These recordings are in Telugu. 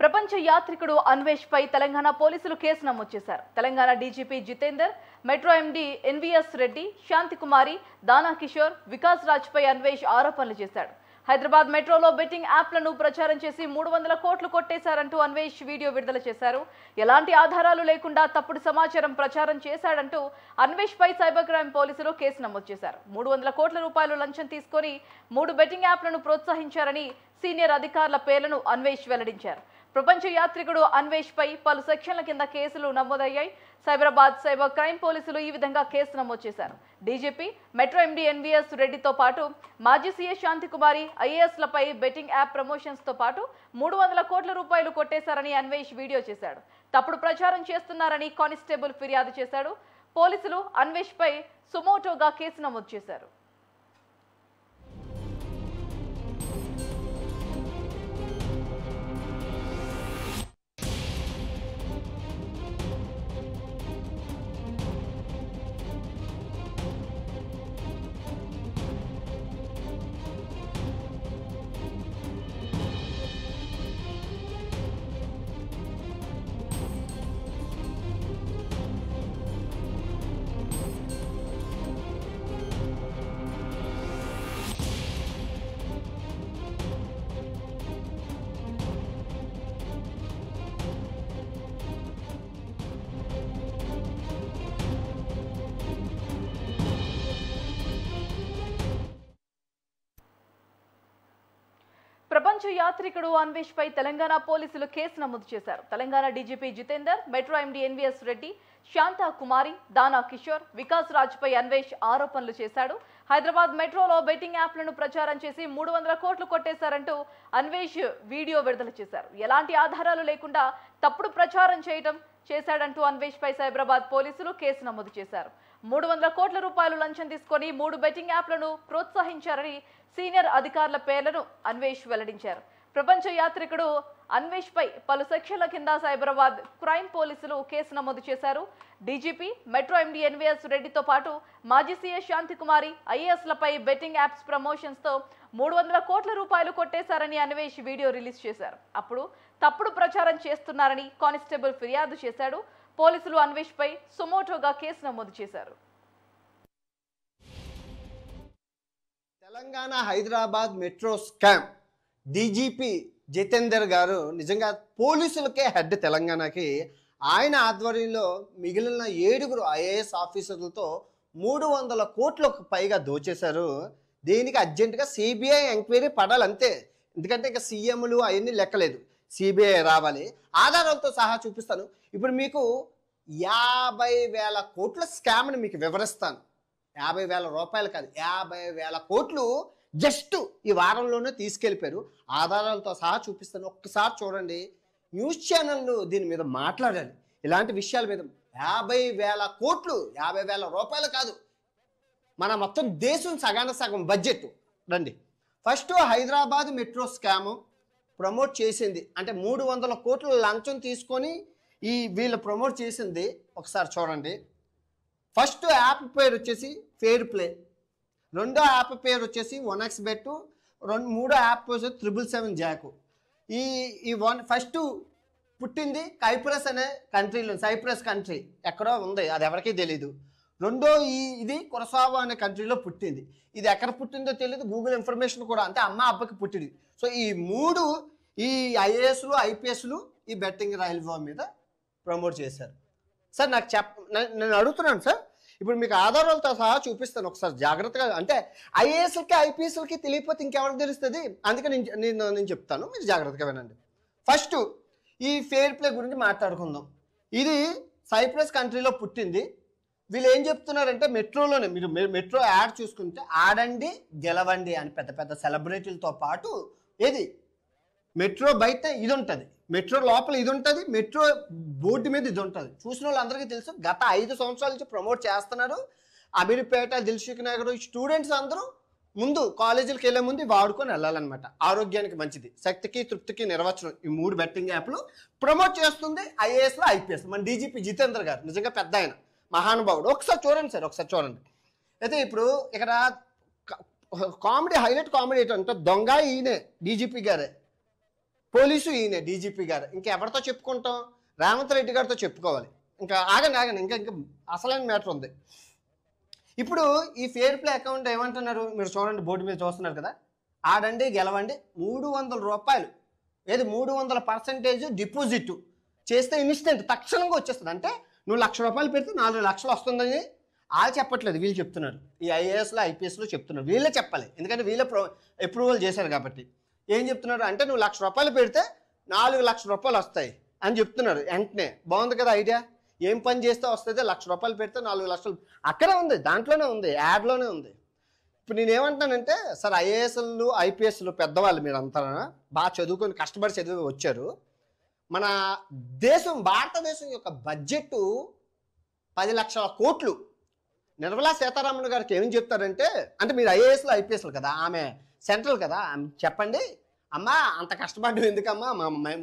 ప్రపంచ యాత్రికుడు అన్వేష్ పై తెలంగాణ పోలీసులు కేసు నమోదు చేశారు. Telangana DGP Jitender, metro MD NVS Reddy, Santhi Kumari, దానా కిషోర్, వికాస్ రాజ్ పై అన్వేష్ ఆరోపణలు చేశాడు. హైదరాబాద్ మెట్రోలో బెట్టింగ్ యాప్లను ప్రచారం చేసి 300 కోట్లు కొట్టేశారంటూ అన్వేష్ వీడియో విడుదల చేశారు. ఎలాంటి ఆధారాలు లేకుండా తప్పుడు సమాచారం ప్రచారం చేశాడంటూ అన్వేష్ పై సైబర్ క్రైమ్ పోలీసులు కేసు నమోదు చేశారు. 300 కోట్ల రూపాయలు లంచం తీసుకొని 3 బెట్టింగ్ యాప్లను ప్రోత్సహించారని సీనియర్ అధికారుల పేర్లను అన్వేష్ వెల్లడించారు. ప్రపంచ యాత్రికుడు అన్వేష్ పై పలు సెక్షన్ల కింద కేసులు నమోదయ్యాయి. సైబరాబాద్ సైబర్ క్రైమ్ పోలీసులు ఈ విధంగా కేసు నమోదు చేశారు. డీజీపీ, మెట్రో ఎండీ ఎన్వీఎస్ రెడ్డితో పాటు మాజీ సీఎస్ శాంతికుమారి, ఐఏఎస్లపై బెట్టింగ్ యాప్ ప్రమోషన్స్ తో పాటు 300 కోట్ల రూపాయలు కొట్టేశారని అన్వేష్ వీడియో చేశాడు. తప్పుడు ప్రచారం చేస్తున్నారని కానిస్టేబుల్ ఫిర్యాదు చేశాడు. పోలీసులు అన్వేష్ పై సుమోటోగా కేసు నమోదు చేశారు. ప్రపంచ యాత్రికుడు అన్వేష్ పై తెలంగాణ పోలీసులు కేసు నమోదు చేశారు. Telangana DGP Jitender, metro MD NVS Reddy, Shanthakumari, దానా కిషోర్, వికాస్ రాజ్ పై అన్వేష్ ఆరోపణలు చేశాడు. హైదరాబాద్ మెట్రోలో బెట్టింగ్ యాప్లను ప్రచారం చేసి 300 కోట్లు కొట్టేశారంటూ అన్వేష్ వీడియో విడుదల చేశారు. ఎలాంటి ఆధారాలు లేకుండా తప్పుడు ప్రచారం చేశాడంటూ అన్వేష్ పై సైబరాబాద్ పోలీసులు కేసు నమోదు చేశారు. 300 కోట్ల రూపాయలు లంచం తీసుకొని 3 బెట్టింగ్ యాప్లను ప్రోత్సహించారని సీనియర్ అధికారుల పేర్లను అన్వేష్ వెల్లడించారు. ప్రపంచ యాత్రికుడు అన్వేష్ పై పలు సెక్షన్ల కింద సైబరాబాద్ క్రైమ్ పోలీసులు కేసు నమోదు చేశారు. డీజీపీ, మెట్రో ఎండీ ఎన్వీఎస్ రెడ్డితో పాటు మాజీ సీఎస్ శాంతికుమారి, ఐఏఎస్లపై బెట్టింగ్ యాప్స్ ప్రమోషన్స్ తో 300 కోట్ల రూపాయలు కొట్టేశారని అన్వేష్ వీడియో రిలీజ్ చేశారు. అప్పుడు తప్పుడు ప్రచారం చేస్తున్నారని కానిస్టేబుల్ ఫిర్యాదు చేశాడు. పోలీసులు అన్వేష్ పై సుమోటోగా కేసు నమోదు చేశారు. Telangana Hyderabad metro scam DGP Jitender గారు నిజంగా పోలీసులకే హెడ్. తెలంగాణకి ఆయన ఆధ్వర్యంలో మిగిలిన 7 ఐఏఎస్ ఆఫీసర్లతో 300 కోట్లకు పైగా దోచేశారు. దీనికి అర్జెంటుగా సిబిఐ ఎంక్వైరీ పడాలంతే. ఎందుకంటే ఇక సీఎంలు అవన్నీ లెక్కలేదు, సిబిఐ రావాలి. ఆధారాలతో సహా చూపిస్తాను. ఇప్పుడు మీకు 50,000 కోట్ల స్కామ్ని మీకు వివరిస్తాను. 50,000 రూపాయలు కాదు, 50,000 కోట్లు జస్ట్ ఈ వారంలోనే తీసుకెళ్ళిపోయారు. ఆధారాలతో సహా చూపిస్తాను. ఒక్కసారి చూడండి. న్యూస్ ఛానళ్ళు దీని మీద మాట్లాడాలి. ఇలాంటి విషయాల మీద 50,000 కోట్లు, 50,000 రూపాయలు కాదు, మన మొత్తం దేశం సగం బడ్జెట్. రండి. First Hyderabad metro scam promote చేసింది అంటే 300 కోట్లు లంచం తీసుకొని వీళ్ళు ప్రమోట్ చేసింది. ఒకసారి చూడండి. ఫస్ట్ యాప్ పేరు వచ్చేసి ఫెయిర్ ప్లే, రెండో యాప్ పేరు వచ్చేసి 1xBet, మూడో యాప్ వచ్చేసి 777 జాక్. ఫస్ట్ పుట్టింది కైప్రస్ అనే కంట్రీలో, సైప్రస్ కంట్రీ ఎక్కడో ఉంది, అది ఎవరికీ తెలీదు. రెండో ఇది కొరసావా అనే కంట్రీలో పుట్టింది. ఇది ఎక్కడ పుట్టిందో తెలియదు, గూగుల్ ఇన్ఫర్మేషన్ కూడా అంటే అమ్మ అబ్బకి పుట్టింది. సో ఈ 3 ఐఏఎస్లు, ఐపీఎస్లు ఈ బెట్టింగ్ రైల్వే మీద ప్రమోట్ చేశారు. సార్ నాకు నేను అడుగుతున్నాను సార్, ఇప్పుడు మీకు ఆధారాలతో సహా చూపిస్తాను. ఒకసారి జాగ్రత్తగా, అంటే ఐఏఎస్లకి ఐపీఎస్లకి తెలియకపోతే ఇంకెవరికి తెలుస్తుంది, అందుకని నేను చెప్తాను, మీరు జాగ్రత్తగా వినండి. ఫస్ట్ ఈ ఫెయిర్ ప్లే గురించి మాట్లాడుకుందాం. ఇది సైప్రస్ కంట్రీలో పుట్టింది. వీళ్ళు ఏం చెప్తున్నారంటే మెట్రోలోనే, మీరు మెట్రో యాడ్ చూసుకుంటే ఆడండి గెలవండి అని పెద్ద పెద్ద సెలబ్రిటీలతో పాటు ఏది మెట్రో బయట ఇది ఉంటుంది, మెట్రో లోపల ఇది ఉంటుంది, మెట్రో బోర్డు మీద ఇది ఉంటుంది. చూసిన వాళ్ళందరికీ తెలుసు. గత 5 సంవత్సరాల నుంచి ప్రమోట్ చేస్తున్నారు. అమీర్పేట, దిల్సుఖ్ నగర్ స్టూడెంట్స్ అందరూ ముందు కాలేజీలకు వెళ్ళే ముందు వాడుకొని వెళ్ళాలన్నమాట. ఆరోగ్యానికి మంచిది, శక్తికి తృప్తికి నిర్వచనం. ఈ 3 బెట్టింగ్ యాప్లు ప్రమోట్ చేస్తుంది ఐఏఎస్లో, ఐపీఎస్. మన డీజీపీ జితేందర్ గారు నిజంగా పెద్ద ఆయన, మహానుభావుడు. ఒకసారి చూడండి సార్, ఒకసారి చూడండి. అయితే ఇప్పుడు ఇక్కడ కామెడీ, హైలైట్ కామెడీ ఏంటంటే దొంగ ఈయనే, డీజీపీ గారే. పోలీసు ఈయన డీజీపీ గారు. ఇంకెవరితో చెప్పుకుంటాం? రేవంత్ రెడ్డి గారితో చెప్పుకోవాలి. ఇంకా ఆగండి ఇంకా అసలైన మ్యాటర్ ఉంది. ఇప్పుడు ఈ ఫేర్ ప్లే అకౌంట్ ఏమంటున్నారు? మీరు చూడండి, బోర్డు మీద చూస్తున్నారు కదా, ఆడండి గెలవండి 300 రూపాయలు, ఏది 300% డిపాజిట్ చేస్తే ఇన్స్టెంట్ తక్షణంగా వచ్చేస్తుంది. అంటే నువ్వు 1,00,000 రూపాయలు పెడితే 4 లక్షలు వస్తుందని వాళ్ళు చెప్పట్లేదు, వీళ్ళు చెప్తున్నారు. ఈ ఐఏఎస్లో ఐపీఎస్లో చెప్తున్నారు, వీళ్ళే చెప్పాలి, ఎందుకంటే వీళ్ళే అప్రూవల్ చేశారు కాబట్టి. ఏం చెప్తున్నారు అంటే నువ్వు 1,00,000 రూపాయలు పెడితే 4 లక్షల రూపాయలు వస్తాయి అని చెప్తున్నారు. వెంటనే బాగుంది కదా ఐడియా. ఏం పని చేస్తే వస్తుంది? 1,00,000 రూపాయలు పెడితే 4 లక్షలు అక్కడే ఉంది, దాంట్లోనే ఉంది, యాడ్లోనే ఉంది. ఇప్పుడు నేనేమంటానంటే, సార్ ఐఏఎస్లు ఐపీఎస్లు పెద్దవాళ్ళు మీరంతా బాగా చదువుకొని కష్టపడి చదివి వచ్చారు. మన దేశం, భారతదేశం యొక్క బడ్జెట్ 10 లక్షల కోట్లు. నిర్మలా సీతారామన్ గారికి ఏం చెప్తారంటే, అంటే మీరు ఐఏఎస్లు ఐపీఎస్లు కదా, ఆమె సెంట్రల్ కదా, చెప్పండి అమ్మా అంత కష్టపడ్డం ఎందుకమ్మా,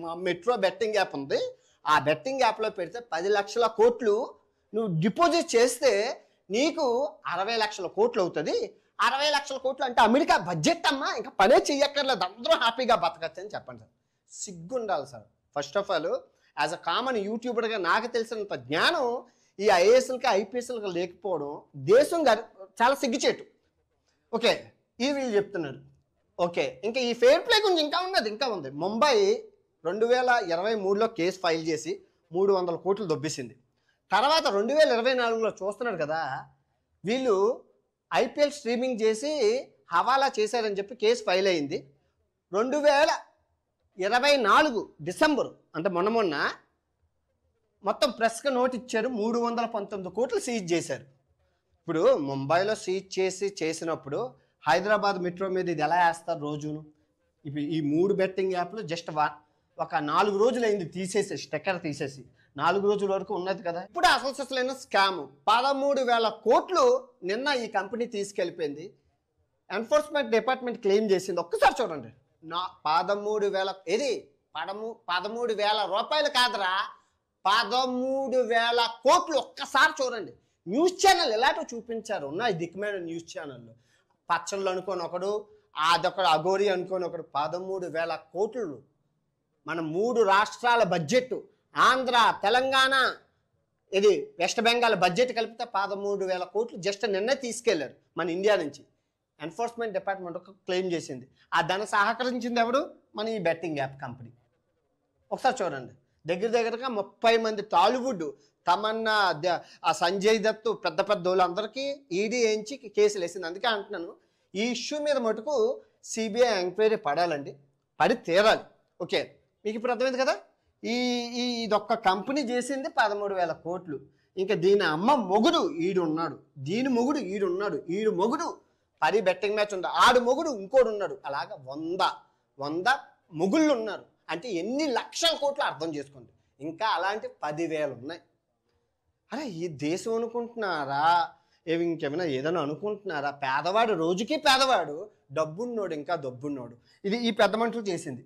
మా మెట్రో బెట్టింగ్ యాప్ ఉంది, ఆ బెట్టింగ్ యాప్లో పెడితే 10 లక్షల కోట్లు నువ్వు డిపాజిట్ చేస్తే నీకు 60 లక్షల కోట్లు అవుతుంది. 60 లక్షల కోట్లు అంటే అమెరికా బడ్జెట్ అమ్మా, ఇంకా పనే చెయ్యక్కర్లేదు, అందరూ హ్యాపీగా బతకచ్చు అని చెప్పండి సార్. సిగ్గుండాలి sir. First of all as a common యూట్యూబర్గా నాకు తెలిసినంత జ్ఞానం ఈ ఐఏఎస్లకి ఐపీఎస్లకి లేకపోవడం దేశం చాలా సిగ్గుచేటు. ఓకే, ఇది వీళ్ళు చెప్తున్నారు. ఓకే, ఇంకా ఈ ఫెయిర్ ప్లే గురించి ఇంకా ఉంది. ముంబై 2023లో కేసు ఫైల్ చేసి 300 కోట్లు దొబ్బేసింది. తర్వాత 2024లో చూస్తున్నారు కదా, వీళ్ళు ఐపీఎల్ స్ట్రీమింగ్ చేసి హవాలా చేశారని చెప్పి కేసు ఫైల్ అయింది. 2024 డిసెంబర్ అంటే మొన్న మొత్తం ప్రెస్కి నోట్ ఇచ్చారు, 319 కోట్లు సీజ్ చేశారు. ఇప్పుడు ముంబైలో సీజ్ చేసినప్పుడు హైదరాబాద్ మెట్రో మీద ఇది ఎలా వేస్తారు రోజును? ఇప్పుడు ఈ 3 బెట్టింగ్ యాప్లు జస్ట్ ఒక 4 రోజులు అయింది తీసేసి, స్టెక్కర్ తీసేసి 4 రోజుల వరకు ఉన్నది కదా. ఇప్పుడు అసలు స్కామ్ 13,000 కోట్లు నిన్న ఈ కంపెనీ తీసుకెళ్ళిపోయింది. ఎన్ఫోర్స్మెంట్ డిపార్ట్మెంట్ క్లెయిమ్ చేసింది. ఒక్కసారి చూడండి, 13,000 ఏది 13,000 రూపాయలు కాదురా, 13,000 కోట్లు. ఒక్కసారి చూడండి, న్యూస్ ఛానల్ ఎలాంటివి చూపించారు. ఉన్నాయి దిక్కుమైన న్యూస్ ఛానళ్ళు, పచ్చళ్ళు అనుకోని ఒకడు, అదొకడు అఘోరి అనుకోని ఒకడు. 13,000 కోట్లు మన 3 రాష్ట్రాల బడ్జెట్, ఆంధ్ర తెలంగాణ ఇది వెస్ట్ బెంగాల్ బడ్జెట్ కలిపితే 13,000 కోట్లు జస్ట్ నిన్నే తీసుకెళ్లారు మన ఇండియా నుంచి. ఎన్ఫోర్స్మెంట్ డిపార్ట్మెంట్ ఒక క్లెయిమ్ చేసింది. ఆ ధన సహకరించింది ఎవడు? మన ఈ బెట్టింగ్ యాప్ కంపెనీ. ఒకసారి చూడండి, దగ్గరగా 30 మంది టాలీవుడ్, తమన్నా, ఆ సంజయ్ దత్, పెద్ద వాళ్ళందరికీ ఈడీ వేయించి కేసులు వేసింది. అందుకే అంటున్నాను, ఈ ఇష్యూ మీద మటుకు సిబిఐ ఎంక్వైరీ పడాలండి, పడి తీరాలి. ఓకే, మీకు ఇప్పుడు అర్థమైంది కదా. ఇదొక్క కంపెనీ చేసింది 13,000 కోట్లు. ఇంకా దీని అమ్మ మొగుడు ఈడున్నాడు, దీని మొగుడు ఈడున్నాడు, ఈడు మొగుడు 10 బెట్టింగ్ మ్యాచ్ ఉంది, ఆడు మొగుడు ఇంకోడు ఉన్నాడు, అలాగా 100 మొగుళ్ళు ఉన్నారు. అంటే ఎన్ని లక్షల కోట్లు అర్థం చేసుకోండి. ఇంకా అలాంటి 10,000 ఉన్నాయి. అరే ఈ దేశం అనుకుంటున్నారా, ఇంకేమైనా ఏదైనా అనుకుంటున్నారా? పేదవాడు రోజుకి పేదవాడు, డబ్బున్నోడు ఇంకా డబ్బున్నోడు. ఇది ఈ పెద్ద మనుషులు చేసింది.